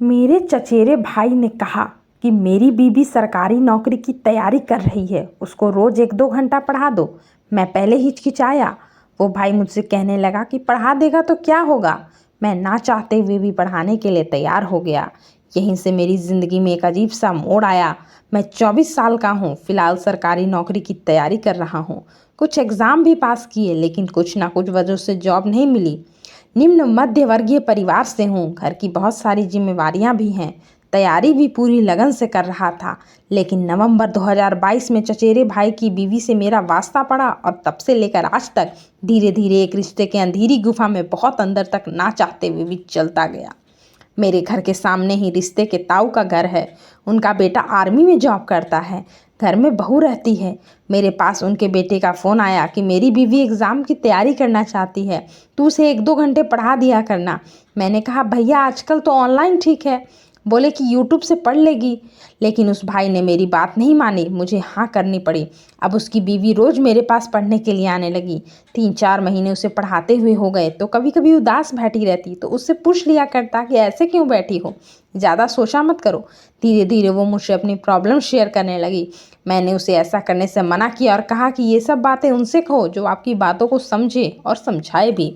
मेरे चचेरे भाई ने कहा कि मेरी बीवी सरकारी नौकरी की तैयारी कर रही है, उसको रोज़ 1-2 घंटा पढ़ा दो। मैं पहले हिचकिचाया। वो भाई मुझसे कहने लगा कि पढ़ा देगा तो क्या होगा। मैं ना चाहते हुए भी पढ़ाने के लिए तैयार हो गया। यहीं से मेरी ज़िंदगी में एक अजीब सा मोड़ आया। मैं 24 साल का हूँ, फ़िलहाल सरकारी नौकरी की तैयारी कर रहा हूँ। कुछ एग्ज़ाम भी पास किए, लेकिन कुछ ना कुछ वजह से जॉब नहीं मिली। निम्न मध्य वर्गीय परिवार से हूँ, घर की बहुत सारी जिम्मेवारियाँ भी हैं। तैयारी भी पूरी लगन से कर रहा था, लेकिन नवंबर 2022 में चचेरे भाई की बीवी से मेरा वास्ता पड़ा और तब से लेकर आज तक धीरे धीरे एक रिश्ते के अंधेरी गुफा में बहुत अंदर तक ना चाहते हुए भी चलता गया। मेरे घर के सामने ही रिश्ते के ताऊ का घर है। उनका बेटा आर्मी में जॉब करता है। घर में बहू रहती है। मेरे पास उनके बेटे का फ़ोन आया कि मेरी बीवी एग्ज़ाम की तैयारी करना चाहती है, तू उसे 1-2 घंटे पढ़ा दिया करना। मैंने कहा भैया आजकल तो ऑनलाइन ठीक है। बोले कि यूट्यूब से पढ़ लेगी। लेकिन उस भाई ने मेरी बात नहीं मानी, मुझे हाँ करनी पड़ी। अब उसकी बीवी रोज़ मेरे पास पढ़ने के लिए आने लगी। 3-4 महीने उसे पढ़ाते हुए हो गए तो कभी कभी उदास बैठी रहती तो उससे पूछ लिया करता कि ऐसे क्यों बैठी हो, ज़्यादा सोचा मत करो। धीरे धीरे वो मुझसे अपनी प्रॉब्लम शेयर करने लगी। मैंने उसे ऐसा करने से मना किया और कहा कि ये सब बातें उनसे कहो जो आपकी बातों को समझे और समझाए भी।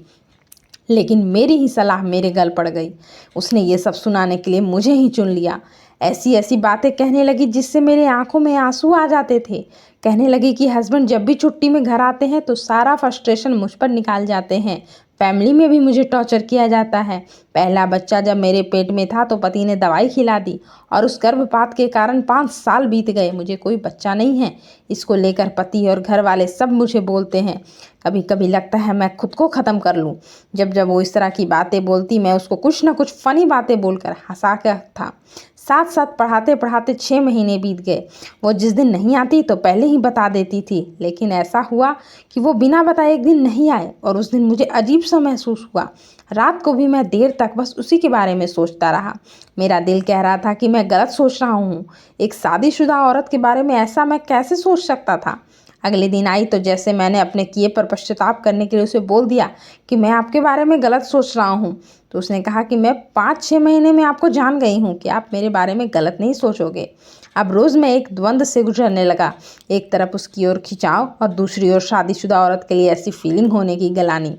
लेकिन मेरी ही सलाह मेरे गल पड़ गई। उसने ये सब सुनाने के लिए मुझे ही चुन लिया। ऐसी ऐसी बातें कहने लगी जिससे मेरे आंखों में आंसू आ जाते थे। कहने लगी कि हस्बैंड जब भी छुट्टी में घर आते हैं तो सारा फ्रस्ट्रेशन मुझ पर निकाल जाते हैं। फैमिली में भी मुझे टॉर्चर किया जाता है। पहला बच्चा जब मेरे पेट में था तो पति ने दवाई खिला दी और उस गर्भपात के कारण 5 साल बीत गए, मुझे कोई बच्चा नहीं है। इसको लेकर पति और घर वाले सब मुझे बोलते हैं। कभी कभी लगता है मैं खुद को ख़त्म कर लूँ। जब जब वो इस तरह की बातें बोलती मैं उसको कुछ ना कुछ फ़नी बातें बोलकर हंसा कर था। साथ साथ पढ़ाते पढ़ाते 6 महीने बीत गए। वो जिस दिन नहीं आती तो पहले ही बता देती थी, लेकिन ऐसा हुआ कि वो बिना बताए एक दिन नहीं आए और उस दिन मुझे अजीब सा महसूस हुआ। रात को भी मैं देर तक बस उसी के बारे में सोचता रहा। मेरा दिल कह रहा था कि मैं गलत सोच रहा हूँ। एक शादीशुदा औरत के बारे में ऐसा मैं कैसे सोच सकता था। अगले दिन आई तो जैसे मैंने अपने किए पर पश्चाताप करने के लिए उसे बोल दिया कि मैं आपके बारे में गलत सोच रहा हूँ। तो उसने कहा कि मैं 5-6 महीने में आपको जान गई हूँ कि आप मेरे बारे में गलत नहीं सोचोगे। अब रोज़ मैं एक द्वंद्व से गुजरने लगा। एक तरफ उसकी ओर खिंचाव और दूसरी ओर शादीशुदा औरत के लिए ऐसी फीलिंग होने की गलानी।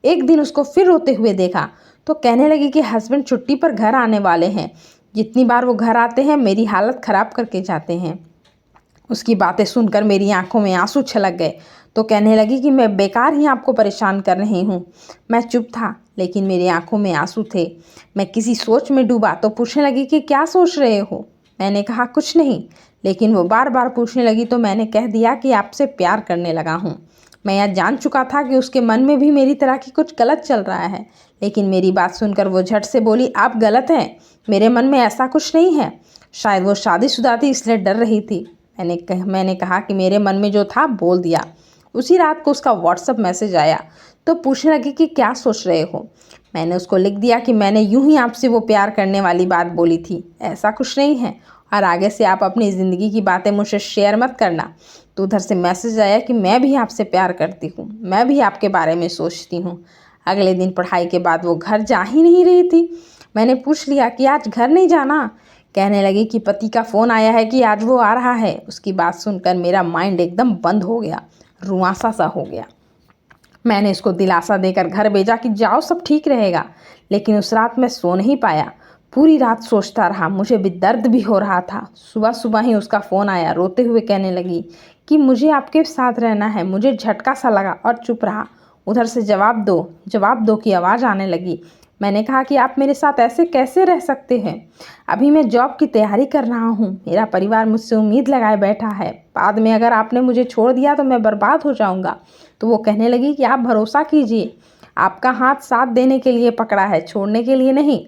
एक दिन उसको फिर रोते हुए देखा तो कहने लगी कि हस्बैंड छुट्टी पर घर आने वाले हैं। जितनी बार वो घर आते हैं मेरी हालत ख़राब करके जाते हैं। उसकी बातें सुनकर मेरी आंखों में आंसू छलक गए तो कहने लगी कि मैं बेकार ही आपको परेशान कर रही हूँ। मैं चुप था, लेकिन मेरी आंखों में आंसू थे। मैं किसी सोच में डूबा तो पूछने लगी कि क्या सोच रहे हो। मैंने कहा कुछ नहीं, लेकिन वो बार बार पूछने लगी तो मैंने कह दिया कि आपसे प्यार करने लगा हूँ। मैं यह जान चुका था कि उसके मन में भी मेरी तरह की कुछ गलत चल रहा है, लेकिन मेरी बात सुनकर वो झट से बोली आप गलत हैं, मेरे मन में ऐसा कुछ नहीं है। शायद वो शादीशुदा थी इसलिए डर रही थी। मैंने कहा कि मेरे मन में जो था बोल दिया। उसी रात को उसका व्हाट्सएप मैसेज आया तो पूछने लगी कि क्या सोच रहे हो। मैंने उसको लिख दिया कि मैंने यूं ही आपसे वो प्यार करने वाली बात बोली थी, ऐसा कुछ नहीं है और आगे से आप अपनी ज़िंदगी की बातें मुझसे शेयर मत करना। तो उधर से मैसेज आया कि मैं भी आपसे प्यार करती हूँ, मैं भी आपके बारे में सोचती हूँ। अगले दिन पढ़ाई के बाद वो घर जा ही नहीं रही थी। मैंने पूछ लिया कि आज घर नहीं जाना। कहने लगी कि पति का फ़ोन आया है कि आज वो आ रहा है। उसकी बात सुनकर मेरा माइंड एकदम बंद हो गया, रुआंसा सा हो गया। मैंने इसको दिलासा देकर घर भेजा कि जाओ सब ठीक रहेगा, लेकिन उस रात मैं सो नहीं पाया। पूरी रात सोचता रहा, मुझे भी दर्द भी हो रहा था। सुबह सुबह ही उसका फ़ोन आया, रोते हुए कहने लगी कि मुझे आपके साथ रहना है। मुझे झटका सा लगा और चुप रहा। उधर से जवाब दो की आवाज़ आने लगी। मैंने कहा कि आप मेरे साथ ऐसे कैसे रह सकते हैं। अभी मैं जॉब की तैयारी कर रहा हूँ, मेरा परिवार मुझसे उम्मीद लगाए बैठा है। बाद में अगर आपने मुझे छोड़ दिया तो मैं बर्बाद हो जाऊँगा। तो वो कहने लगी कि आप भरोसा कीजिए, आपका हाथ साथ देने के लिए पकड़ा है, छोड़ने के लिए नहीं।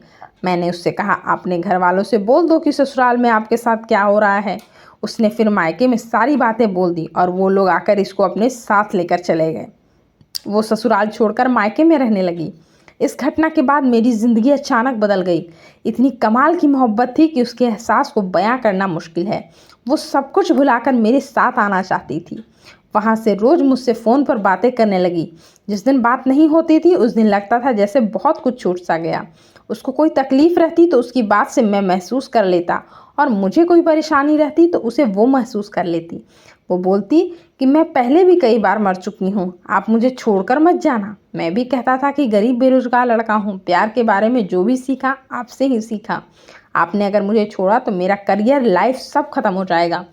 मैंने उससे कहा अपने घर वालों से बोल दो कि ससुराल में आपके साथ क्या हो रहा है। उसने फिर मायके में सारी बातें बोल दी और वो लोग आकर इसको अपने साथ लेकर चले गए। वो ससुराल छोड़कर मायके में रहने लगी। इस घटना के बाद मेरी ज़िंदगी अचानक बदल गई। इतनी कमाल की मोहब्बत थी कि उसके एहसास को बयां करना मुश्किल है। वो सब कुछ भुलाकर मेरे साथ आना चाहती थी। वहाँ से रोज़ मुझसे फ़ोन पर बातें करने लगी। जिस दिन बात नहीं होती थी उस दिन लगता था जैसे बहुत कुछ छूट सा गया। उसको कोई तकलीफ़ रहती तो उसकी बात से मैं महसूस कर लेता, और मुझे कोई परेशानी रहती तो उसे वो महसूस कर लेती। वो बोलती कि मैं पहले भी कई बार मर चुकी हूँ, आप मुझे छोड़कर मत जाना। मैं भी कहता था कि गरीब बेरोजगार लड़का हूँ, प्यार के बारे में जो भी सीखा आपसे ही सीखा। आपने अगर मुझे छोड़ा तो मेरा करियर, लाइफ सब खत्म हो जाएगा।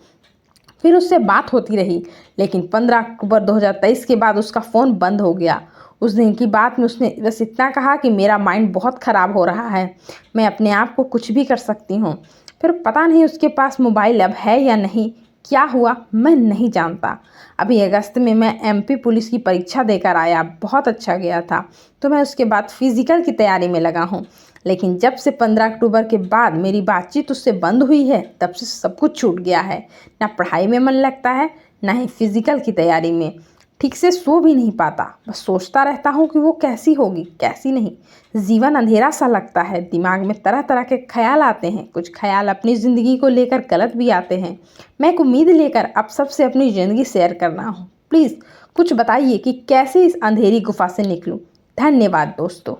फिर उससे बात होती रही, लेकिन 15 अक्टूबर 2023 के बाद उसका फ़ोन बंद हो गया। उस दिन की बात में उसने बस इतना कहा कि मेरा माइंड बहुत ख़राब हो रहा है, मैं अपने आप को कुछ भी कर सकती हूँ। फिर पता नहीं उसके पास मोबाइल अब है या नहीं, क्या हुआ मैं नहीं जानता। अभी अगस्त में मैं एमपी पुलिस की परीक्षा देकर आया, बहुत अच्छा गया था। तो मैं उसके बाद फिज़िकल की तैयारी में लगा हूँ। लेकिन जब से 15 अक्टूबर के बाद मेरी बातचीत उससे बंद हुई है, तब से सब कुछ छूट गया है। ना पढ़ाई में मन लगता है, ना ही फिज़िकल की तैयारी में। ठीक से सो भी नहीं पाता, बस सोचता रहता हूँ कि वो कैसी होगी, कैसी नहीं। जीवन अंधेरा सा लगता है, दिमाग में तरह तरह के ख्याल आते हैं। कुछ ख्याल अपनी ज़िंदगी को लेकर गलत भी आते हैं। मैं एक उम्मीद लेकर अब सबसे अपनी ज़िंदगी शेयर करना हूँ। प्लीज़ कुछ बताइए कि कैसे इस अंधेरी गुफा से निकलूँ। धन्यवाद दोस्तों।